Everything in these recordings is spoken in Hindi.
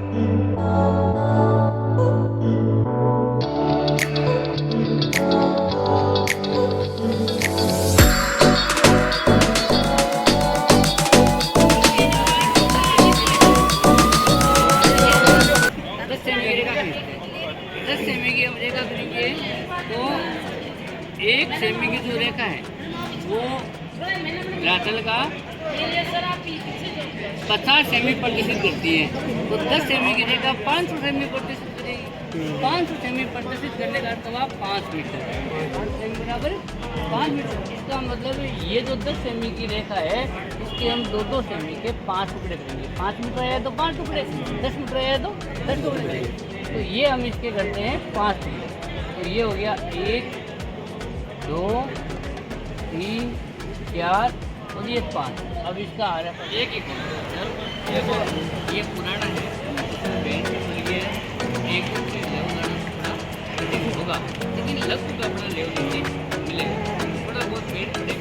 एक सेमी की जो रेखा है वो धरातल का 50 सेमी प्रतिशत करती है, तो 10 सेमी की रेखा 500 सेमी प्रतिशत करेगी। 500 सेमी प्रतिशत करने का अर्थ हुआ 5 मीटर। 5 सेमी बराबर 5 मीटर। इसका मतलब ये जो 10 सेमी की रेखा है इसके हम 2-2 सेमी के 5 टुकड़े करेंगे। 5 मीटर आया तो 5 टुकड़े, 10 मीटर आया तो 10 टुकड़े करेंगे। तो ये हम इसके करते हैं 5 मीटर। तो ये हो गया 1 2 3 4 और ये 5। अब इसका आ रहा है एक ये पुराना है, एक होगा लेकिन लगभग अपना लेवल मिलेगा, थोड़ा बहुत पेड़ पड़े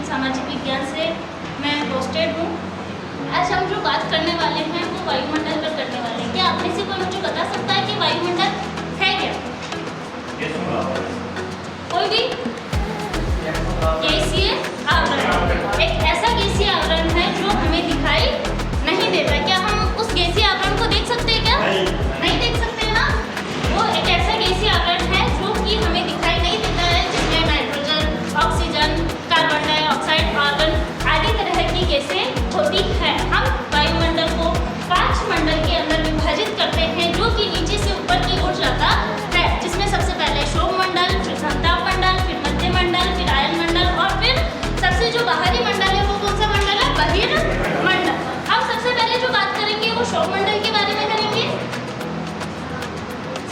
सामाजिक विज्ञान से मैं पोस्टेड हूँ। आज हम जो बात करने वाले हैं वो वायुमंडल पर करने वाले हैं। क्या आप में से कोई मुझे बता सकता है कि वायुमंडल है क्या? कोई भी? गैसीय आवरण एक ऐसा गैसीय आवरण है जो हमें दिखाई नहीं देता। क्या हम उस गैसीय आवरण को देख सकते हैं क्या? नहीं देख सकते ना। वो एक ऐसा गैसीय आवरण है जो कि हमें दिखाई नहीं देता है, जिसमें nitrogen, oxygen, carbon dioxide, argon आदि तरह की गैसें होती है। हम वायुमंडल को 5 मंडल के अंदर विभाजित करते हैं जो कि नीचे से ऊपर की ओर जाता है, जिसमें सबसे पहले शोभ मंडल, फिर संताप मंडल, फिर मध्य मंडल, फिर आयन मंडल और फिर सबसे जो बाहरी मंडल है वो कौन सा मंडल है? बहिर्मंडल। अब सबसे पहले जो बात करेंगे वो शोभ मंडल के बारे में करेंगे।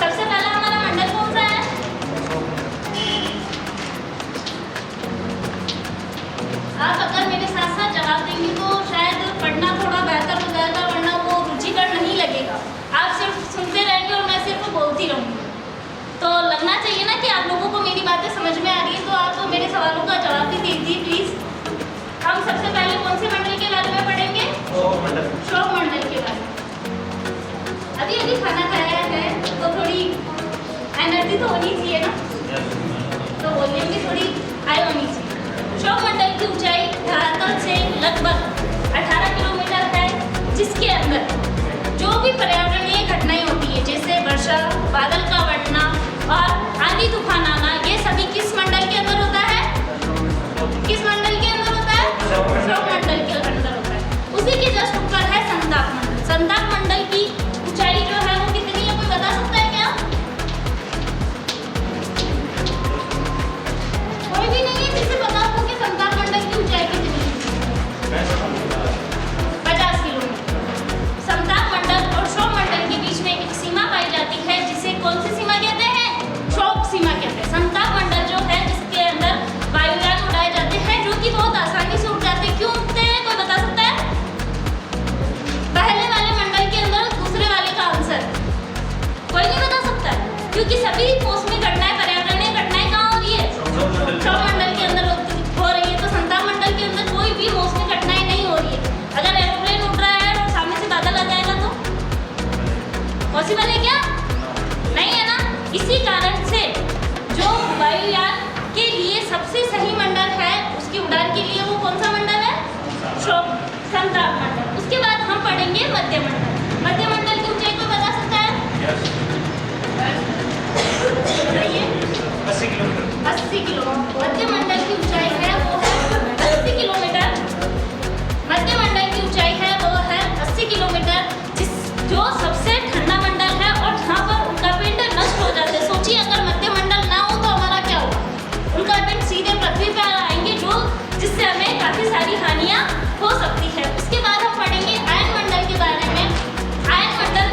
सबसे पहला हमारा मंडल कौन सा है? आप अगर मेरे साथ साथ जवाब देंगे तो शायद पढ़ना थोड़ा बेहतर हो जाएगा, वरना वो रुचिकर नहीं लगेगा। आप सिर्फ सुनते रहेंगे और मैं सिर्फ बोलती रहूँगी। तो लगना चाहिए ना कि आप लोगों को मेरी बातें समझ में आ रही है, तो आप मेरे सवालों का जवाब भी दीजिए प्लीज़। हम सबसे पहले कौन से मंडल के बारे में पढ़ेंगे? शोभ मंडल के बारे में। अभी खाना खाया है तो थोड़ी एनर्जी तो होनी चाहिए ना, तो वॉल्यूम भी थोड़ी हाई होनी चाहिए। शोभ मंडल की ऊंचाई धरातल से लगभग 18 किलोमीटर है, जिसके अंदर जो भी पर्यावरणीय घटनाएं होती है जैसे वर्षा, बादल का बढ़ना और आंधी तूफान आना, ये सभी किस मंडल के अंदर होता है? किस मंडल के अंदर होता है? शोभ मंडल के अंदर होता है। उसी के जस्ट ऊपर है संताप मंडल। संताप मंडल की ऊंचाई जो है वो कितनी है, कोई बता सकता है क्या? कोई भी नहीं है जिसे पता हो कि संताप मंडल की ऊंचाई कितनी है? 50 किलोमीटर। संताप मंडल और शोभ मंडल के बीच में एक सीमा पाई जाती है, जिसे कौन सी समताप मंडल। उसके बाद हम पढ़ेंगे मध्य मंडल। मध्य मंडल की ऊंचाई कोई बता सकता है? बताइए। 80 किलोमीटर। 80 किलोमीटर। मध्य मंडल की ऊंचाई है वो है 80 किलोमीटर। मध्य मंडल की ऊंचाई है वो है 80 किलोमीटर, जो सबसे ठंडा मंडल है और जहाँ पर उल्कापिंड नष्ट हो जाते हैं। सोचिए अगर मध्य मंडल ना हो तो हमारा क्या होगा? उल्कापिंड सीधे पृथ्वी पर आएंगे, जो जिससे हमें काफी सारी हानियां हो सकती है। उसके बाद हम पढ़ेंगे आयन मंडल के बारे में। आयन मंडल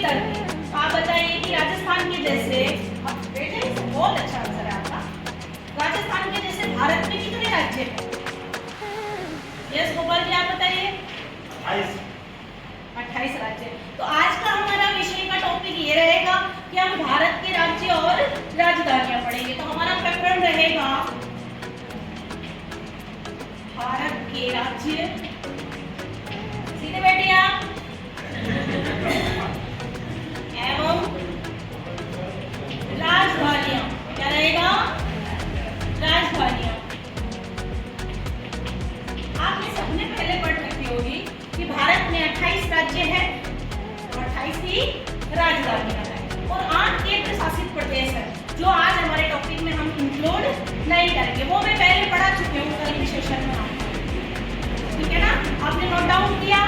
करती। तो आप बताइए कि राजस्थान के जैसे, बहुत अच्छा आंसर है आपका, राजस्थान के जैसे भारत में कितने राज्य हैं? यस गोपाल जी, आप बताइए। 28 राज्य। तो आज का हमारा विषय का टॉपिक ये रहेगा कि हम भारत के राज्य और राजधानियां पढ़ेंगे। तो हमारा प्रकरण रहेगा भारत के राज्य, सीधे बैठिए आप, एवं राजधानियां। क्या रहेगा? राजधानियां। आपने सबने पहले पढ़ रखी होगी कि भारत में 28 राज्य हैं और 28 ही राजधानियां हैं और 8 केंद्र शासित प्रदेश हैं, जो आज हमारे टॉपिक में हम इंक्लूड नहीं करेंगे। वो मैं पहले पढ़ा चुकी हूँ कल के सेशन में। ठीक है ना? आपने नोट डाउन किया?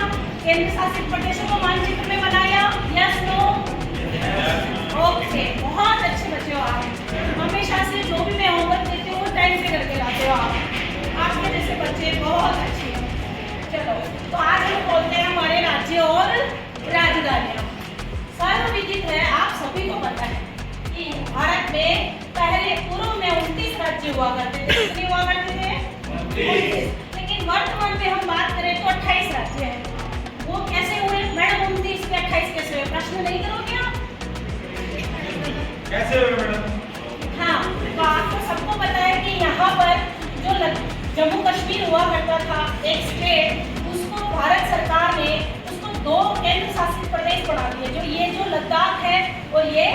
केंद्र शासित प्रदेशों को मानचित्र में बनाया? Yes no? ओके, बहुत अच्छे बच्चे हो आप। हमेशा से जो भी मैं होमवर्क देती हूँ वो टाइम से करके लाते हो आप। आपके जैसे बच्चे बहुत अच्छे हैं। चलो, तो आज हम बोलते हैं हमारे राज्य और राजधानियां। सर्वविदित है, आप सभी को पता है कि भारत में पहले पूर्व में 29 राज्य हुआ करते थे। कितने हुआ करते थे? 29। लेकिन वर्तमान में हम बात करें तो 28 राज्य हैं। वो कैसे हुए मैडम? 29 के 28 कैसे हुए? प्रश्न नहीं करोगे आप? कैसे हुए मैडम? हाँ, तो आपको सबको पता है कि यहाँ पर जो जम्मू कश्मीर हुआ करता था एक स्टेट, उसको भारत सरकार ने उसको 2 केंद्र शासित प्रदेश बना दिए। जो ये जो लद्दाख है और ये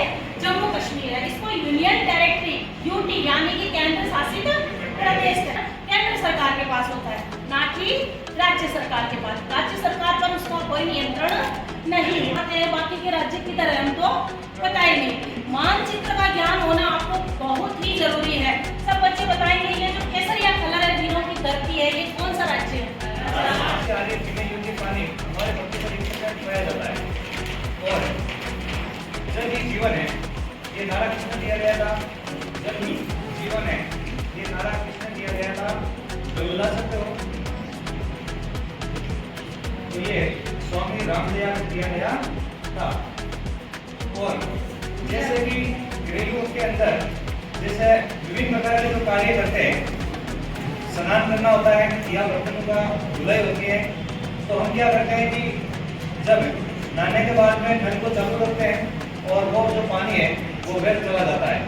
जम्मू कश्मीर है, इसको यूनियन टेरिटरी, यूटी यानी कि केंद्र शासित प्रदेश है। केंद्र सरकार के पास होता है, ना कि राज्य सरकार के पास। राज्य सरकार पर उसका कोई नियंत्रण नहीं है। बाकी के राज्य की तरह हमको पता ही नहीं। मानचित्र का ज्ञान होना आपको बहुत ही जरूरी है। सब बच्चे बताएंगे ये जो केसरिया कलर है, दिनों की धरती है, ये कौन सा राज्य है? हमारे बच्चे को दिखाया जाता है। और जल ही जीवन है, ये नारा किसने दिया गया था? जल ही जीवन है, ये नारा किसने दिया गया था? बता सकते हो? तो ये स्वामी रामदयाल को दिया गया था। और जैसे कि रेलवे के अंदर जैसे विभिन्न प्रकार के जो कार्य करते हैं, स्नान करना होता है या बर्तनों का धुलाई होती है, तो हम क्या करते हैं कि जब नहाने के बाद में नल को चालू रखते हैं और वो जो पानी है वो व्यर्थ चला जाता है।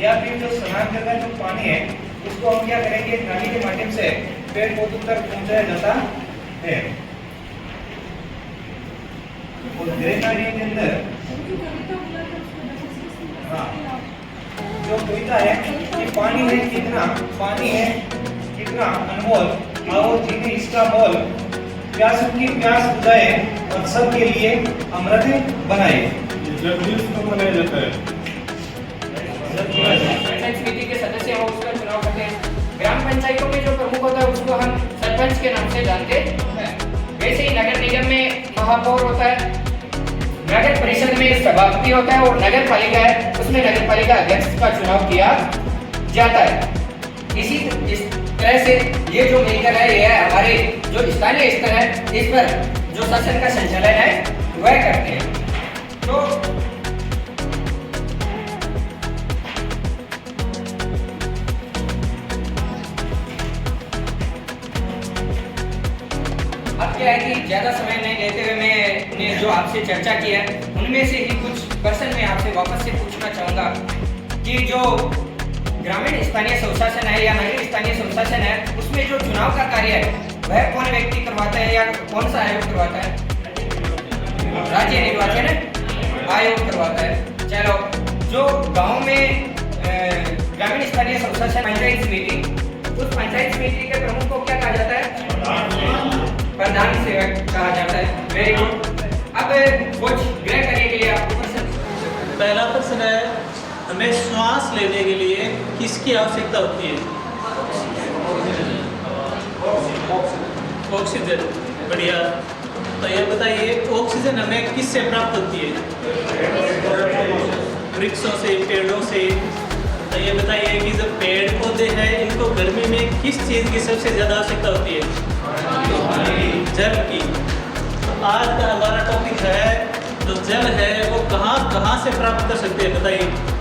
या फिर जो स्नान करने जो पानी है उसको हम क्या करेंगे, नाली के माध्यम से पेड़ पौधों तक पहुंचाया जाता है। और गृह कार्य के अंदर जो कविता है कि पानी है कितना, पानी है कितना अनमोल, आओ जीने इसका मोल, प्यास की प्यास बुझाए और सबके लिए अमृत बनाए। जब भी उसको मनाया जाता है, पंचायत समिति के सदस्य हो उसका चुनाव करते हैं। ग्राम पंचायतों में जो प्रमुख होता है उसको हम सरपंच के नाम से जानते हैं। वैसे ही नगर निगम में महापौर होता है, नगर परिषद में सभापति होता है और नगर पालिका है, उसमें नगर पालिका अध्यक्ष का चुनाव किया जाता है। इस तरह से ये जो मिलकर है, ये हमारे जो स्थानीय स्तर है, इस पर जो शासन का संचालन है वह करते हैं। तो अब क्या है कि ज्यादा समय नहीं लेते हुए मैंने जो आपसे चर्चा की है उनमें से ही कुछ प्रश्न मैं आपसे वापस से पूछना चाहूंगा कि जो ग्रामीण स्थानीय स्वशासन है या नगरीय स्थानीय स्वशासन है, उसमें जो चुनाव का कार्य है वह कौन व्यक्ति करवाता है या कौन सा आयोग करवाता है? राज्य निर्वाचन आयोग करवाता है। चलो, जो गांव में ग्रामीण स्थानीय स्वशासन पंचायत समिति, उस पंचायत समिति के प्रमुख को क्या कहा जाता है? प्रधान सेवक कहा जाता है। Very good. अब कुछ गृह कार्य के लिए आपको प्रश्न। पहला प्रश्न है, हमें श्वास लेने के लिए किसकी आवश्यकता होती है? ऑक्सीजन। बढ़िया। तो ये बताइए, ऑक्सीजन हमें किससे प्राप्त होती है? वृक्षों से, पेड़ों से। तो ये बताइए कि जो पेड़ पौधे हैं इनको गर्मी में किस चीज़ की सबसे ज़्यादा आवश्यकता होती है? जल की। तो आज का हमारा टॉपिक है जो जल है वो कहाँ से प्राप्त कर सकते हैं, बताइए।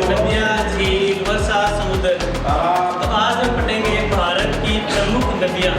नदियाँ, झील, वर्षा, समुद्र। तो आज हम पढ़ेंगे भारत की प्रमुख नदियाँ।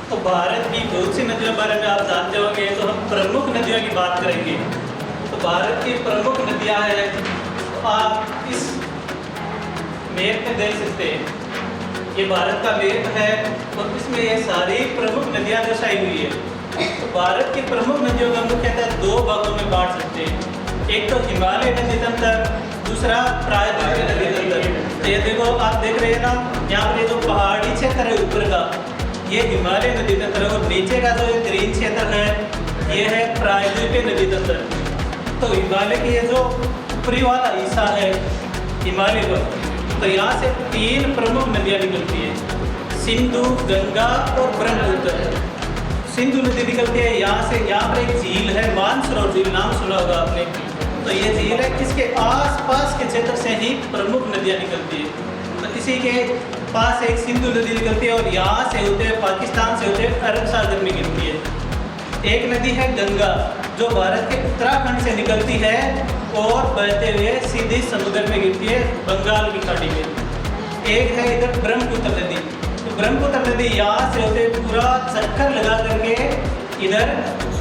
तो भारत की बहुत सी नदियों के बारे में आप जानते होंगे, तो हम प्रमुख नदियों की बात करेंगे। तो भारत की प्रमुख नदियां हैं, तो आप इस मैप में देख सकते हैं, ये भारत का मैप है और इसमें ये सारी प्रमुख नदियां दर्शाई हुई है। तो भारत की प्रमुख नदियों को मुख्यतः दो भागों में बांट सकते हैं, एक तो हिमालय नदी तंत्र, दूसरा प्रायद्वीपीय नदी तंत्र। तो ये देखो, आप देख रहे हैं ना, यहाँ पर ये जो पहाड़ी क्षेत्र है ऊपर का, ये हिमालय नदी तंत्र है, और नीचे का जो ग्रीन क्षेत्र है ये है प्रायद्वीपीय नदी तंत्र। तो हिमालय की ये जो ऊपरी वाला हिस्सा है हिमालय पर, तो यहाँ से तीन प्रमुख नदियाँ निकलती है, सिंधु, गंगा और ब्रह्मपुत्र। सिंधु नदी निकलती है यहाँ से, यहाँ पर एक झील है मानसरोवर झील, नाम सुना होगा आपने। तो ये झील है, इसके आसपास के क्षेत्र से ही प्रमुख नदियाँ निकलती है। तो इसी के पास एक सिंधु नदी निकलती है और यहाँ से होते हुए पाकिस्तान से होते हुए अरब सागर में गिरती है। एक नदी है गंगा, जो भारत के उत्तराखंड से निकलती है और बहते हुए सीधी समुद्र में गिरती है, बंगाल की खाड़ी में। एक है इधर ब्रह्मपुत्र नदी, तो ब्रह्मपुत्र नदी यहाँ से होते पूरा चक्कर लगा करके इधर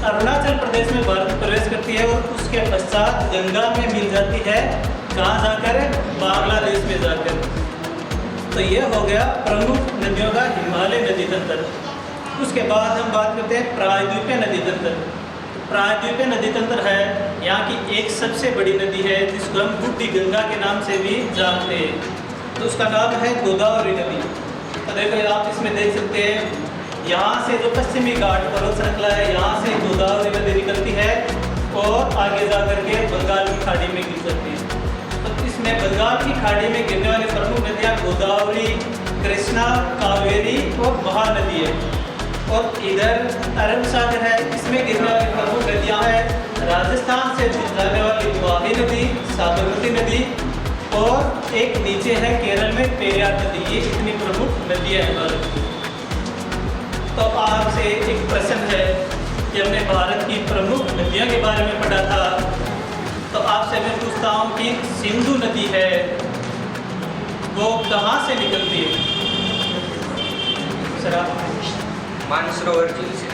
अरुणाचल प्रदेश में भारत प्रवेश करती है, और उसके पश्चात गंगा में मिल जाती है, कहाँ जाकर, बांग्लादेश में जाकर। तो ये हो गया प्रमुख नदियों का हिमालय नदी तंत्र। उसके बाद हम बात करते हैं प्रायद्वीपीय नदी तंत्र। प्रायद्वीपीय नदी तंत्र है यहाँ की एक सबसे बड़ी नदी है, जिसको हम बूढ़ी गंगा के नाम से भी जानते हैं। तो उसका नाम है गोदावरी नदी। तो देखो, आप इसमें देख सकते हैं, यहाँ से जो पश्चिमी घाट पर्वत श्रृंखला है, यहाँ से गोदावरी नदी निकलती है और आगे जा करके बंगाल की खाड़ी में गिर सकती है। तो इसमें बंगाल की खाड़ी में गिरने वाली प्रमुख नदियाँ गोदावरी, कृष्णा, कावेरी और महानदी है। और इधर अरब सागर है, इसमें गिरने वाली प्रमुख नदियाँ हैं राजस्थान से जाने वाली वाही नदी, साबरमती नदी, और एक नीचे है केरल में पेरियार नदी। ये इतनी प्रमुख नदियाँ हैं भारत की। तो आपसे एक प्रश्न है कि हमने भारत की प्रमुख नदियों के बारे में पढ़ा था, तो आपसे मैं पूछता हूँ कि सिंधु नदी है वो कहाँ से निकलती है? सर आप? मानसरोवर झील से।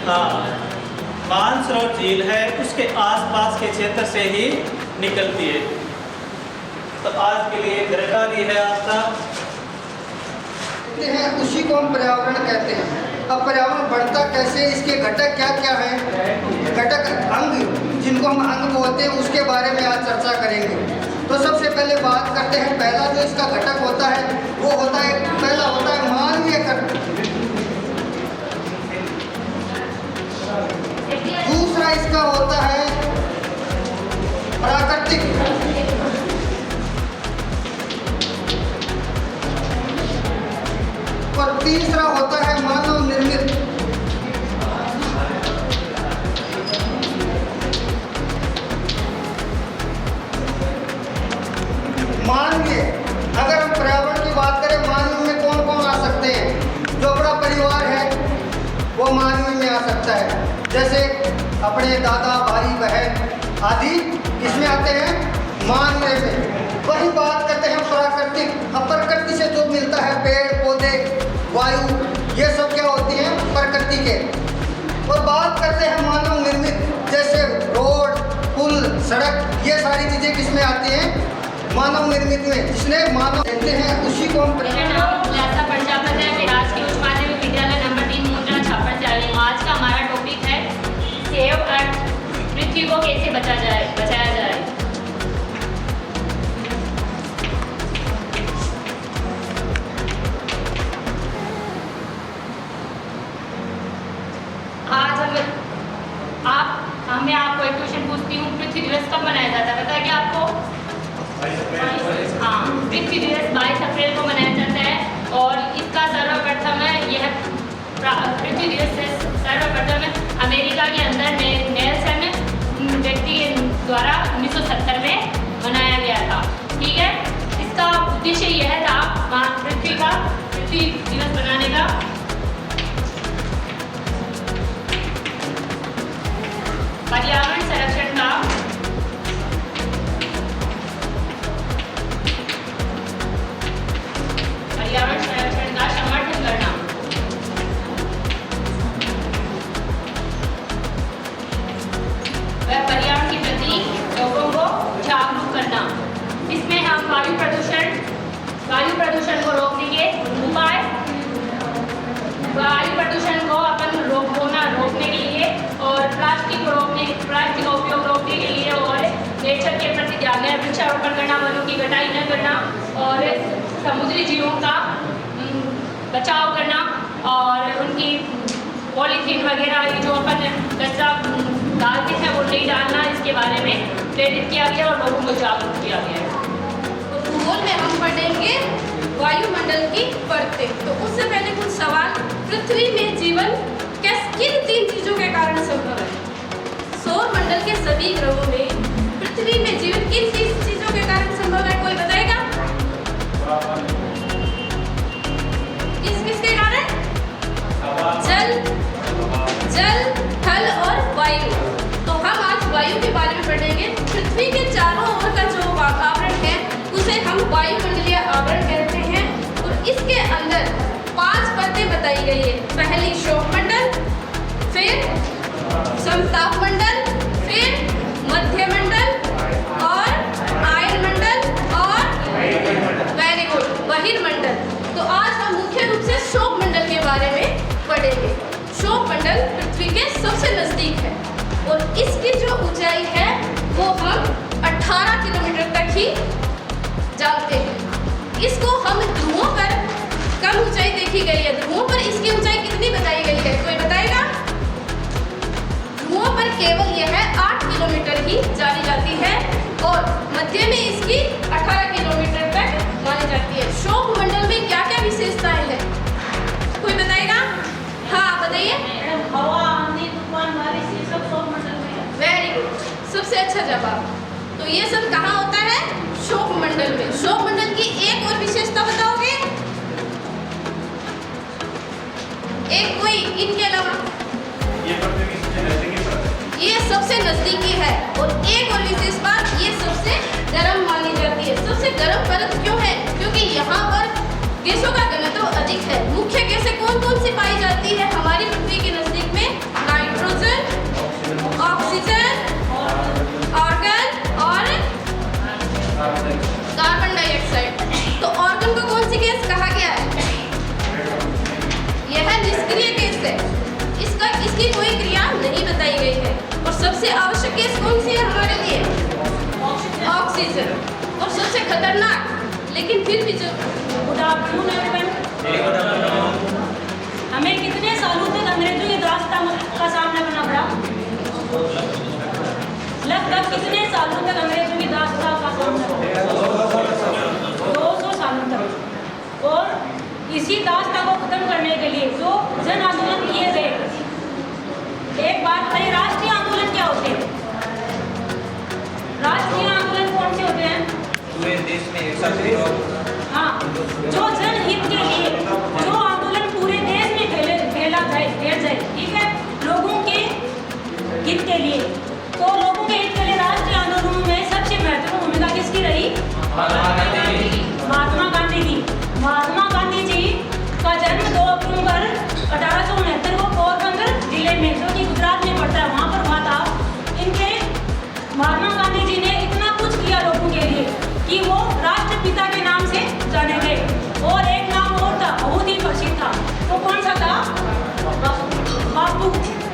हाँ, मानसरोवर झील है, उसके आसपास के क्षेत्र से ही निकलती है। तो आज के लिए जानकारी है आपका, हैं उसी को हम पर्यावरण कहते हैं। अब पर्यावरण बढ़ता कैसे, इसके घटक क्या क्या हैं, घटक अंग जिनको हम अंग बोलते हैं, उसके बारे में आज चर्चा करेंगे। तो सबसे पहले बात करते हैं, पहला जो इसका घटक होता है वो होता है, पहला होता है मानवीय घटक, दूसरा इसका होता है प्राकृतिक, और तीसरा होता है मानव निर्मित। मानवीय, अगर हम पर्यावरण की बात करें, मानव में कौन कौन आ सकते हैं? जो बड़ा परिवार है वो मानवीय में आ सकता है, जैसे अपने दादा, भाई, बहन आदि इसमें आते हैं मानवीय में। वही बात करते हैं प्राकृतिक, अब प्रकृति से जो मिलता है, पेड़ पौधे, वायु, ये सब क्या होती हैं? प्रकृति के। और बात करते हैं मानव निर्मित, जैसे रोड, पुल, सड़क, ये सारी चीज़ें किसमें आती हैं? मानव निर्मित में, जिसने मानव कहते हैं उसी को हम। मेरा नाम लासा प्रजापति है, मैं राजकीय उच्च माध्यमिक विद्यालय नंबर 3 मुंद्रा छापर से आ रही हूँ। आज का हमारा टॉपिक है सेव अर्थ, पृथ्वी को कैसे बचाया जाए। पृथ्वी दिवस बनाने का। पर्यावरण संरक्षण का समर्थन करना। वह पर्यावरण के प्रति लोगों को जागरूक करना। इसमें हम वायु प्रदूषण को रोकने के उपाय, वायु प्रदूषण को अपन रोकने के लिए और प्लास्टिक का उपयोग रोकने के लिए और नेचर के प्रति ध्यान देना, वृक्षारोपण करना, वनों की कटाई न करना और समुद्री जीवों का बचाव करना और उनकी पॉलीथीन वगैरह जो अपन कचरा डालते हैं वो नहीं डालना, इसके बारे में प्रेरित किया गया और लोगों को जागरूक किया गया है। तो भूगोल में हम पढ़ेंगे वायुमंडल की परतें। तो उससे पहले कुछ सवाल, पृथ्वी में जीवन किन 3 चीजों के कारण संभव है? सौर मंडल के सभी ग्रहों में पृथ्वी में जीवन किन चीजों के कारण संभव है? कोई बताएगा? किसके कारण? जल, थल और वायु। तो हम आज वायु के बारे में पढ़ेंगे। पृथ्वी के चारों ओर का जो आवरण है उसे हम वायुमंडलीय आवरण कहते हैं और इसके अंदर 5 परतें बताई गई है। पहली शोभमंडल, फिर समताप मंडल, फिर मध्यमंडल और आयनमंडल और वेरी गुड बहिर्मंडल। तो आज हम मुख्य रूप से शोभमंडल के बारे में पढ़ेंगे। शोभमंडल पृथ्वी के सबसे नजदीक है और इसकी जो ऊंचाई है वो हम 18 किलोमीटर तक ही जानते हैं। इसको हम ध्रुवों पर कम ऊंचाई देखी गई है। ध्रुवों पर इसकी ऊंचाई कितनी बताई गई है? कोई बताएगा? ध्रुवों पर केवल यह 8 किलोमीटर ही जानी जाती है और मध्य में इसकी 18 किलोमीटर तक मानी जाती है। शोभमंडल में क्या क्या विशेषताएं हैं? कोई बताएगा? हाँ बताइए। हवा, आंधी, तूफान, बारिश ये सब शोभमंडल में है। वेरी गुड, सबसे अच्छा जवाब। तो ये सब कहाँ होता है? शोभमंडल में। शोभमंडल की एक और विशेषता बताओगे? एक कोई इनके अलावा? ये सबसे नजदीकी है और एक और विशेष बात, ये सबसे गर्म मानी जाती है। सबसे गर्म परत क्यों है? क्योंकि यहाँ पर गैसों का घनत्व अधिक है। मुख्य गैसें कौन कौन सी पाई जाती है हमारी पृथ्वी के नजदीक में? नाइट्रोजन, ऑक्सीजन, आर्गन और कार्बन डाइऑक्साइड। तो आर्गन को कौन सी गैस कहा गया है? यह निष्क्रिय गैस है, इसकी कोई क्रिया नहीं बताई गई है। और सबसे आवश्यक गैस कौन सी है हमारे लिए? ऑक्सीजन। और सबसे खतरनाक लेकिन फिर भी जो हमें कितने सालों तक अंग्रेजों की दास्तान का सामना करना पड़ा? लगभग कितने सालों तक अंग्रेजों की दास्तान का सामना पड़ा? 200 सालों तक। और इसी दास्तान को खत्म करने के लिए जो जन आंदोलन किए गए, एक बात बताइए, राष्ट्रीय आंदोलन क्या होते हैं? राष्ट्रीय आंदोलन कौन से होते हैं? पूरे देश में एक साथ हाँ, जो जनहित के लिए जो आंदोलन पूरे देश में फैल जाए, ठीक है, लोगों के हित के लिए। तो लोगों के हित के लिए राष्ट्रीय आंदोलनों में सबसे महत्वपूर्ण भूमिका किसकी रही? महात्मा गांधी की। महात्मा गांधी जी का जन्म 2 अक्टूबर 1869 को पोरबंदर जिले में, जो कि गुजरात में पड़ता है, वहाँ पर हुआ था। इनके महात्मा गांधी जी ने इतना कुछ किया लोगों के लिए कि वो राष्ट्रपिता के नाम से जाने गए। और एक नाम और था, बहुत ही प्रसिद्ध था। तो कौन सा था? बापू।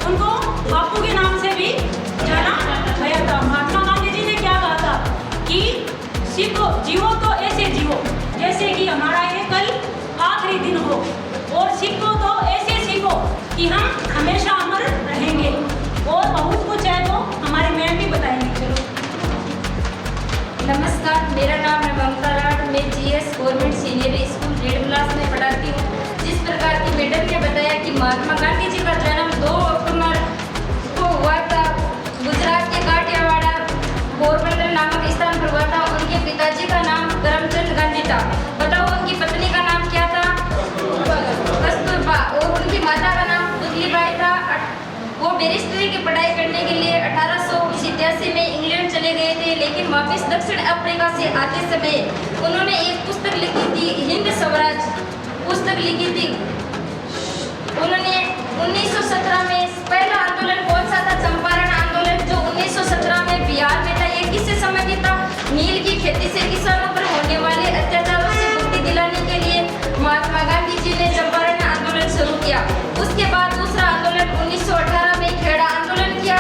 उनको बापू के नाम से भी जाना गया था। महात्मा गांधी जी ने क्या कहा था कि जियो तो ऐसे जियो जैसे कि हमारा ये कल आखिरी दिन हो, और सीखो तो ऐसे सीखो कि हम हमेशा अमर रहेंगे। और बहुत कुछ है तो हमारे मैम भी बताएंगे। चलो। नमस्कार, मेरा नाम है ममता राठ। मैं GS government senior school 1th class में पढ़ाती हूँ। जिस प्रकार की मैडम ने बताया कि महात्मा गांधी जी का जन्म 2 अक्टूबर को हुआ था, गुजरात के काठियावाड़ पोरबंदर नामक स्थान पर हुआ था। उनके पिताजी का नाम करमचंद गांधी था। बताओ उनकी पत्नी का नाम क्या था? वापस दक्षिण अफ्रीका से आते समय उन्होंने एक पुस्तक लिखी थी, हिंद स्वराज पुस्तक लिखी थी। उन्होंने 1917 में पहला आंदोलन कौन सा था? चंपारण आंदोलन, जो 1917 में बिहार में था। ये किससे संबंधित था? नील की खेती से किसानों पर होने वाले अत्याचारों से मुक्ति दिलाने के लिए महात्मा गांधी जी ने चंपारण आंदोलन शुरू किया। उसके बाद दूसरा आंदोलन 1918 में खेड़ा आंदोलन किया।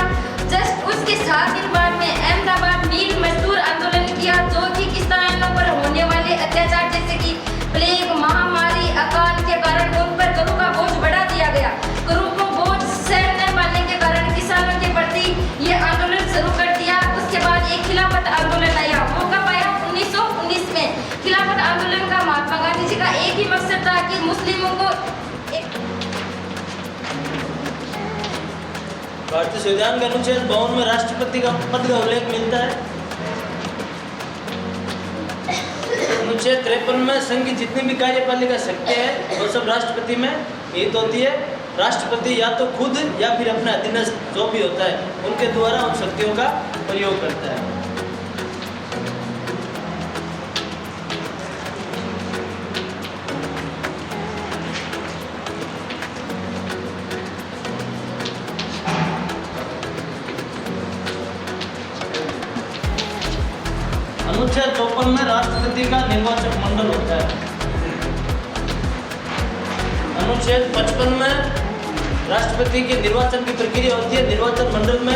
जस्ट उसके 7 दिन बाद में अहमदाबाद नील मजदूर आंदोलन किया, जो कि किसानों पर होने वाले अत्याचार जैसे कि प्लेग, महामारी, अकाल के कारण उन पर करों का बोझ बढ़ा दिया गया। करों को बोझ सहन न पाने के कारण किसानों के प्रति ये आंदोलन शुरू कर दिया। उसके बाद एक खिलाफत आंदोलन आया। वो कब आया? 1919 में। खिलाफत आंदोलन का महात्मा गांधी जी का एक ही मकसद था कि मुस्लिमों को भारतीय संविधान के अनुच्छेद 52 में राष्ट्रपति का पद का उल्लेख मिलता है। अनुच्छेद 53 में संघ की जितनी भी कार्यपालिका शक्ति है वो सब राष्ट्रपति में निहित होती है। राष्ट्रपति या तो खुद या फिर अपना अधीनस्थ जो भी होता है उनके द्वारा उन शक्तियों का प्रयोग करता है। अनुच्छेद 54 में राष्ट्रपति का निर्वाचक मंडल होता है। अनुच्छेद 55 में राष्ट्रपति के निर्वाचन की प्रक्रिया होती है। निर्वाचन मंडल में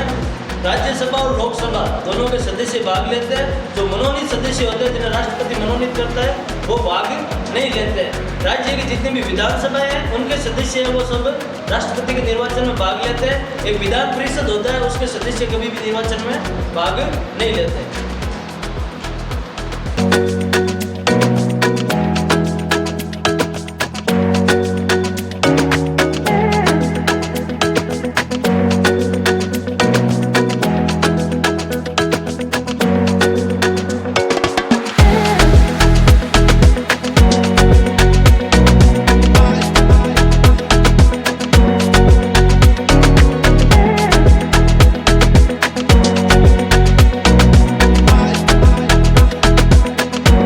राज्यसभा और लोकसभा दोनों के सदस्य भाग लेते हैं। जो मनोनीत सदस्य होते हैं जिन्हें राष्ट्रपति मनोनीत करता है वो भाग नहीं लेते हैं। राज्य की जितनी भी विधानसभाएं हैं उनके सदस्य हैं वो सब राष्ट्रपति के निर्वाचन में भाग लेते हैं। एक विधान परिषद होता है, उसके सदस्य कभी भी निर्वाचन में भाग नहीं लेते।